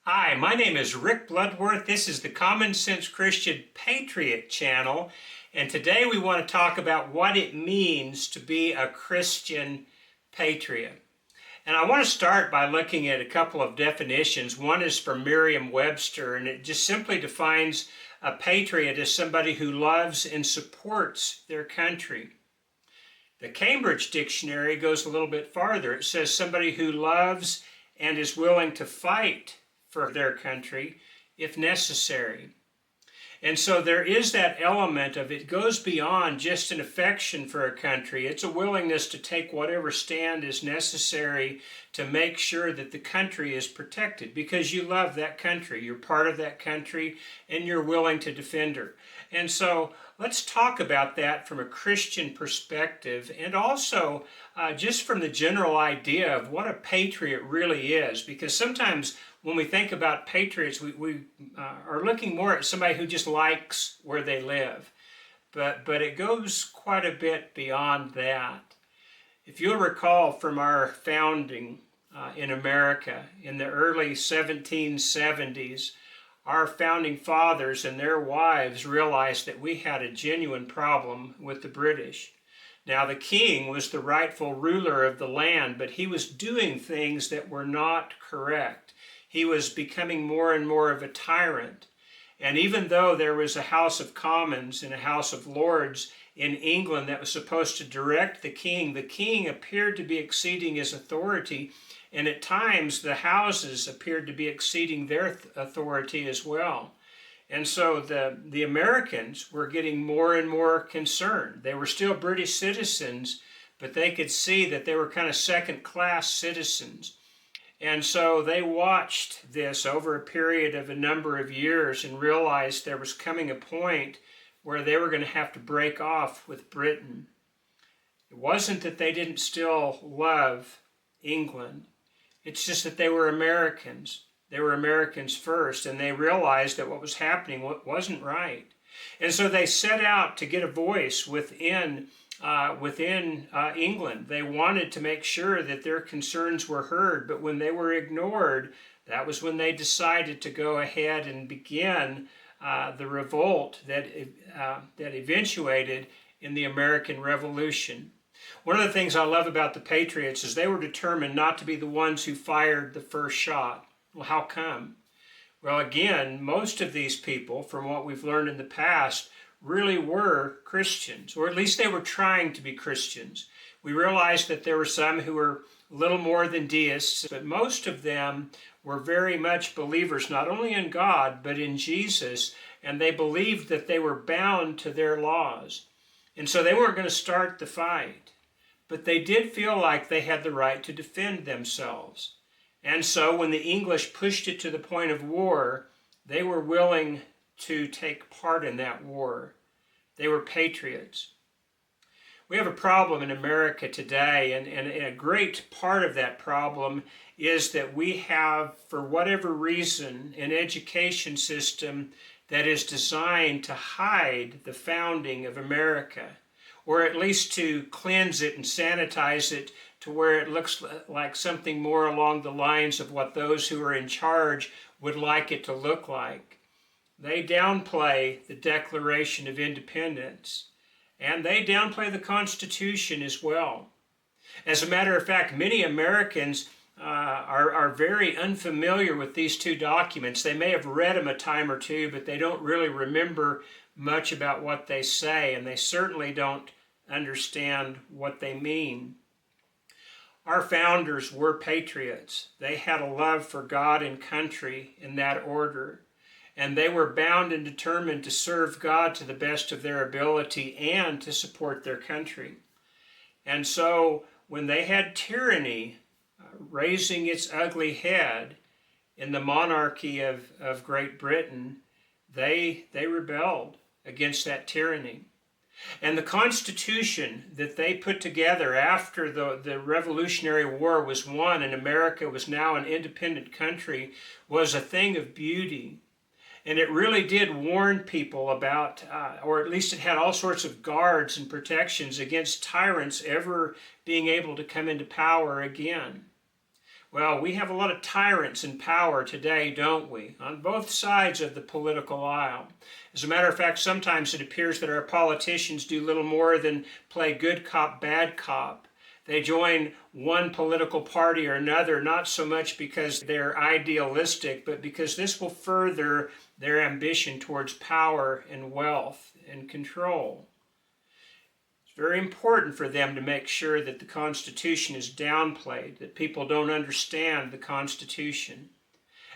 Hi, my name is Rick Bloodworth. This is the Common Sense Christian Patriot channel, and today we want to talk about what it means to be a Christian patriot. And I want to start by looking at a couple of definitions. One is from Merriam-Webster, and it just simply defines a patriot as somebody who loves and supports their country. The Cambridge Dictionary goes a little bit farther. It says somebody who loves and is willing to fight for their country if necessary. And so there is that element of it goes beyond just an affection for a country. It's a willingness to take whatever stand is necessary to make sure that the country is protected because you love that country. You're part of that country and you're willing to defend her. And so let's talk about that from a Christian perspective and also just from the general idea of what a patriot really is, because sometimes when we think about patriots, we are looking more at somebody who just likes where they live. But it goes quite a bit beyond that. If you'll recall from our founding in America in the early 1770s, our founding fathers and their wives realized that we had a genuine problem with the British. Now, the king was the rightful ruler of the land, but he was doing things that were not correct. He was becoming more and more of a tyrant. And even though there was a House of Commons and a House of Lords in England that was supposed to direct the king appeared to be exceeding his authority, and at times the houses appeared to be exceeding their authority as well. And so the Americans were getting more and more concerned. They were still British citizens, but they could see that they were kind of second-class citizens. And so they watched this over a period of a number of years and realized there was coming a point where they were going to have to break off with Britain. It wasn't that they didn't still love England. It's just that they were Americans. They were Americans first, and they realized that what was happening wasn't right. And so they set out to get a voice within England. They wanted to make sure that their concerns were heard, but when they were ignored, that was when they decided to go ahead and begin the revolt that eventuated in the American Revolution. One of the things I love about the Patriots is they were determined not to be the ones who fired the first shot. Well, how come? Well, again, most of these people, from what we've learned in the past, really were Christians, or at least they were trying to be Christians. We realized that there were some who were a little more than deists, but most of them were very much believers, not only in God, but in Jesus, and they believed that they were bound to their laws. And so they weren't going to start the fight, but they did feel like they had the right to defend themselves. And so when the English pushed it to the point of war, they were willing to take part in that war. They were patriots. We have a problem in America today, and a great part of that problem is that we have, for whatever reason, an education system that is designed to hide the founding of America, or at least to cleanse it and sanitize it to where it looks like something more along the lines of what those who are in charge would like it to look like. They downplay the Declaration of Independence, and they downplay the Constitution as well. As a matter of fact, many Americans are very unfamiliar with these two documents. They may have read them a time or two, but they don't really remember much about what they say, and they certainly don't understand what they mean. Our founders were patriots. They had a love for God and country in that order. And they were bound and determined to serve God to the best of their ability and to support their country. And so when they had tyranny raising its ugly head in the monarchy of Great Britain, they rebelled against that tyranny. And the Constitution that they put together after the Revolutionary War was won and America was now an independent country was a thing of beauty. And it really did warn people about, or at least it had all sorts of guards and protections against tyrants ever being able to come into power again. Well, we have a lot of tyrants in power today, don't we? On both sides of the political aisle. As a matter of fact, sometimes it appears that our politicians do little more than play good cop, bad cop. They join one political party or another, not so much because they're idealistic, but because this will further their ambition towards power and wealth and control. Very important for them to make sure that the Constitution is downplayed, that people don't understand the Constitution.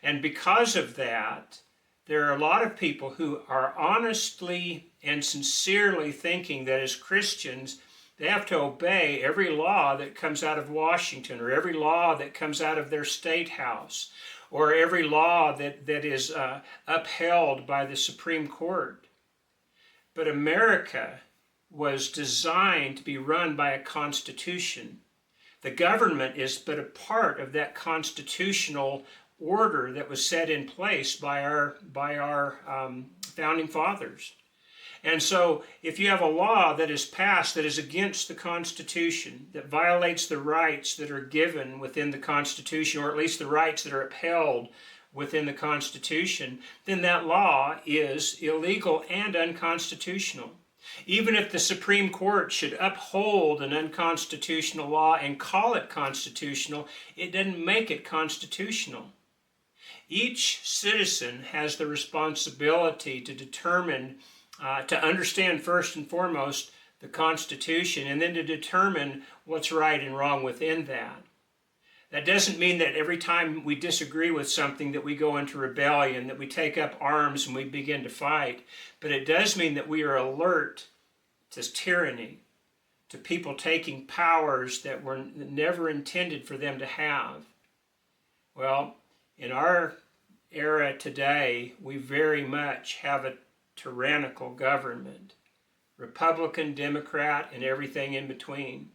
And because of that, there are a lot of people who are honestly and sincerely thinking that as Christians, they have to obey every law that comes out of Washington, or every law that comes out of their state house, or every law that is upheld by the Supreme Court. But America was designed to be run by a constitution. The government is but a part of that constitutional order that was set in place by our founding fathers. And so if you have a law that is passed that is against the Constitution, that violates the rights that are given within the Constitution, or at least the rights that are upheld within the Constitution, then that law is illegal and unconstitutional. Even if the Supreme Court should uphold an unconstitutional law and call it constitutional, it doesn't make it constitutional. Each citizen has the responsibility to determine, to understand first and foremost the Constitution, and then to determine what's right and wrong within that. That doesn't mean that every time we disagree with something that we go into rebellion, that we take up arms and we begin to fight. But it does mean that we are alert to tyranny, to people taking powers that were never intended for them to have. Well, in our era today, we very much have a tyrannical government, Republican, Democrat, and everything in between.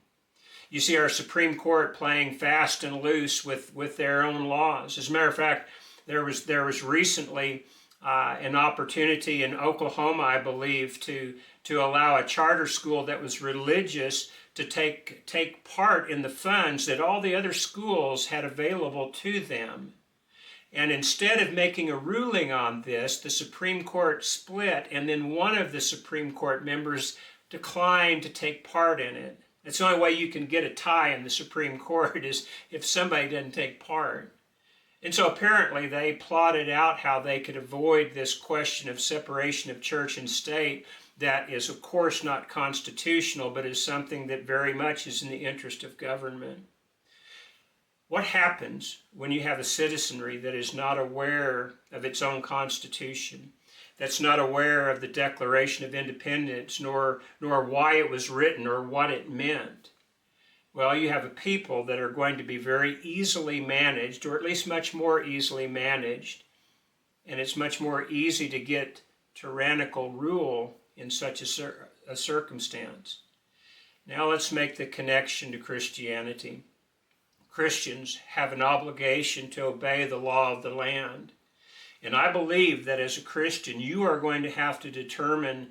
You see our Supreme Court playing fast and loose with their own laws. As a matter of fact, there was recently an opportunity in Oklahoma, I believe, to allow a charter school that was religious to take part in the funds that all the other schools had available to them. And instead of making a ruling on this, the Supreme Court split, and then one of the Supreme Court members declined to take part in it. It's the only way you can get a tie in the Supreme Court is if somebody doesn't take part. And so apparently they plotted out how they could avoid this question of separation of church and state that is, of course, not constitutional, but is something that very much is in the interest of government. What happens when you have a citizenry that is not aware of its own constitution, that's not aware of the Declaration of Independence, nor why it was written or what it meant? Well, you have a people that are going to be very easily managed, or at least much more easily managed, and it's much more easy to get tyrannical rule in such a circumstance. Now let's make the connection to Christianity. Christians have an obligation to obey the law of the land. And I believe that as a Christian, you are going to have to determine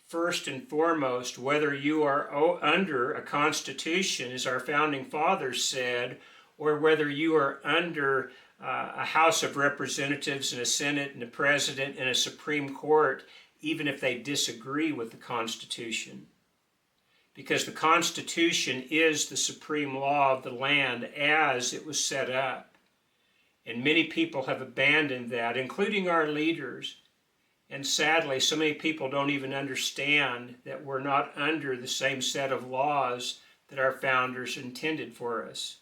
first and foremost whether you are under a constitution, as our founding fathers said, or whether you are under a House of Representatives and a Senate and a President and a Supreme Court, even if they disagree with the Constitution. Because the Constitution is the supreme law of the land as it was set up. And many people have abandoned that, including our leaders. And sadly, so many people don't even understand that we're not under the same set of laws that our founders intended for us.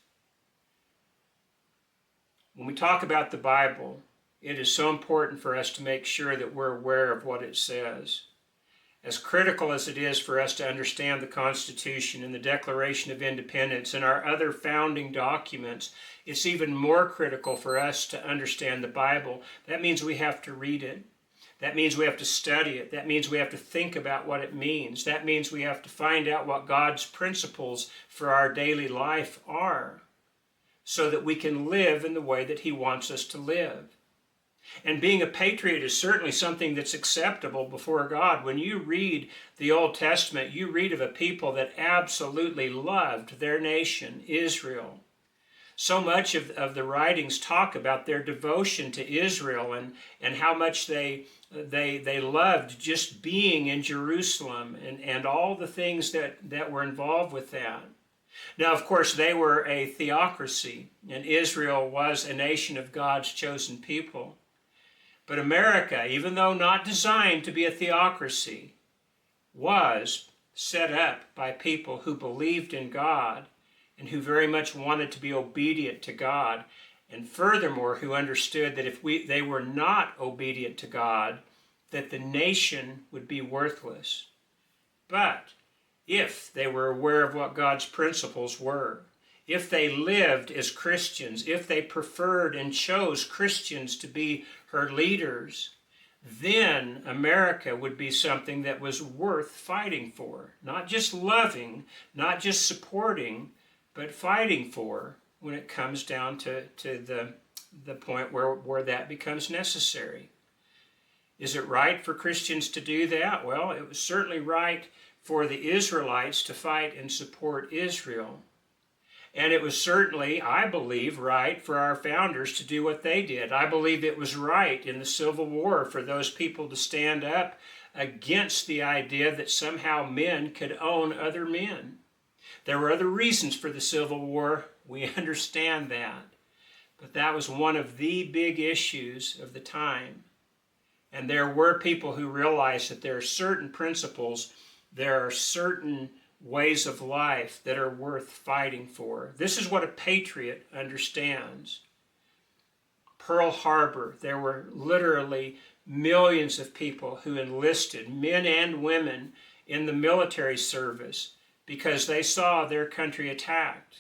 When we talk about the Bible, it is so important for us to make sure that we're aware of what it says. As critical as it is for us to understand the Constitution and the Declaration of Independence and our other founding documents, it's even more critical for us to understand the Bible. That means we have to read it. That means we have to study it. That means we have to think about what it means. That means we have to find out what God's principles for our daily life are, so that we can live in the way that He wants us to live. And being a patriot is certainly something that's acceptable before God. When you read the Old Testament, you read of a people that absolutely loved their nation, Israel. So much of the writings talk about their devotion to Israel and how much they loved just being in Jerusalem and all the things that were involved with that. Now, of course, they were a theocracy, and Israel was a nation of God's chosen people. But America, even though not designed to be a theocracy, was set up by people who believed in God and who very much wanted to be obedient to God, and furthermore, who understood that if they were not obedient to God, that the nation would be worthless. But if they were aware of what God's principles were, if they lived as Christians, if they preferred and chose Christians to be her leaders, then America would be something that was worth fighting for. Not just loving, not just supporting, but fighting for when it comes down to the point where that becomes necessary. Is it right for Christians to do that? Well, it was certainly right for the Israelites to fight and support Israel. And it was certainly, I believe, right for our founders to do what they did. I believe it was right in the Civil War for those people to stand up against the idea that somehow men could own other men. There were other reasons for the Civil War. We understand that. But that was one of the big issues of the time. And there were people who realized that there are certain principles, there are certain ways of life that are worth fighting for. This is what a patriot understands. Pearl Harbor, there were literally millions of people who enlisted, men and women, in the military service because they saw their country attacked.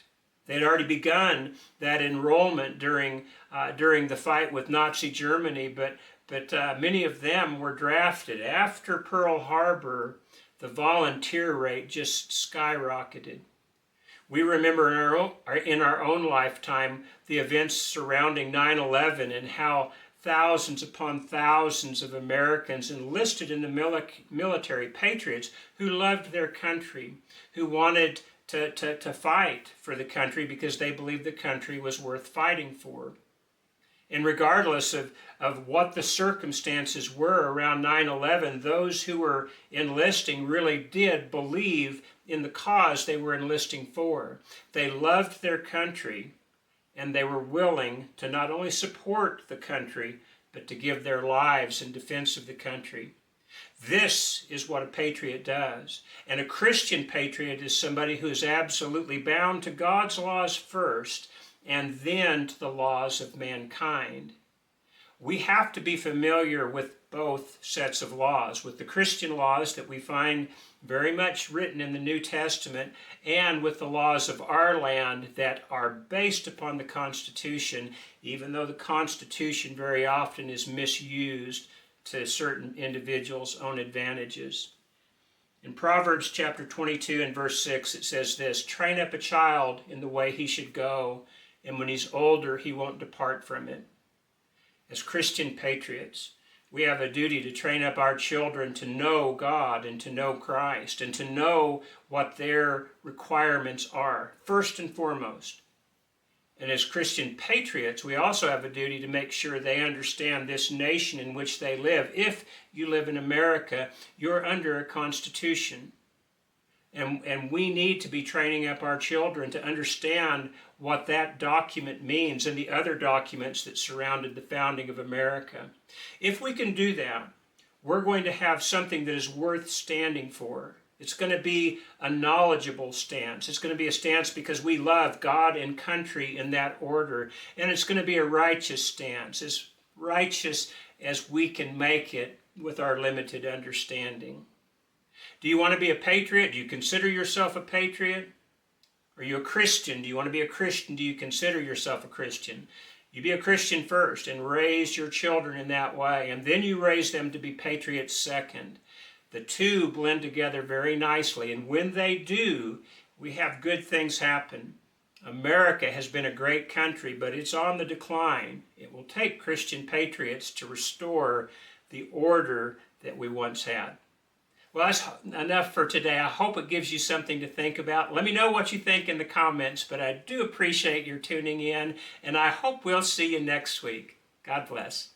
They'd already begun that enrollment during the fight with Nazi Germany, but many of them were drafted. After Pearl Harbor, the volunteer rate just skyrocketed. We remember in our own lifetime the events surrounding 9/11 and how thousands upon thousands of Americans enlisted in the military, patriots who loved their country, who wanted to fight for the country because they believed the country was worth fighting for. And regardless of what the circumstances were around 9/11, those who were enlisting really did believe in the cause they were enlisting for. They loved their country, and they were willing to not only support the country, but to give their lives in defense of the country. This is what a patriot does. And a Christian patriot is somebody who is absolutely bound to God's laws first, and then to the laws of mankind. We have to be familiar with both sets of laws, with the Christian laws that we find very much written in the New Testament, and with the laws of our land that are based upon the Constitution, even though the Constitution very often is misused to certain individuals' own advantages. In Proverbs chapter 22 and verse 6, it says this, "Train up a child in the way he should go, and when he's older, he won't depart from it." As Christian patriots, we have a duty to train up our children to know God and to know Christ and to know what their requirements are, first and foremost. And as Christian patriots, we also have a duty to make sure they understand this nation in which they live. If you live in America, you're under a constitution. And we need to be training up our children to understand what that document means and the other documents that surrounded the founding of America. If we can do that, we're going to have something that is worth standing for. It's going to be a knowledgeable stance. It's going to be a stance because we love God and country in that order. And it's going to be a righteous stance, as righteous as we can make it with our limited understanding. Do you want to be a patriot? Do you consider yourself a patriot? Are you a Christian? Do you want to be a Christian? Do you consider yourself a Christian? You be a Christian first and raise your children in that way, and then you raise them to be patriots second. The two blend together very nicely, and when they do, we have good things happen. America has been a great country, but it's on the decline. It will take Christian patriots to restore the order that we once had. Well, that's enough for today. I hope it gives you something to think about. Let me know what you think in the comments, but I do appreciate your tuning in, and I hope we'll see you next week. God bless.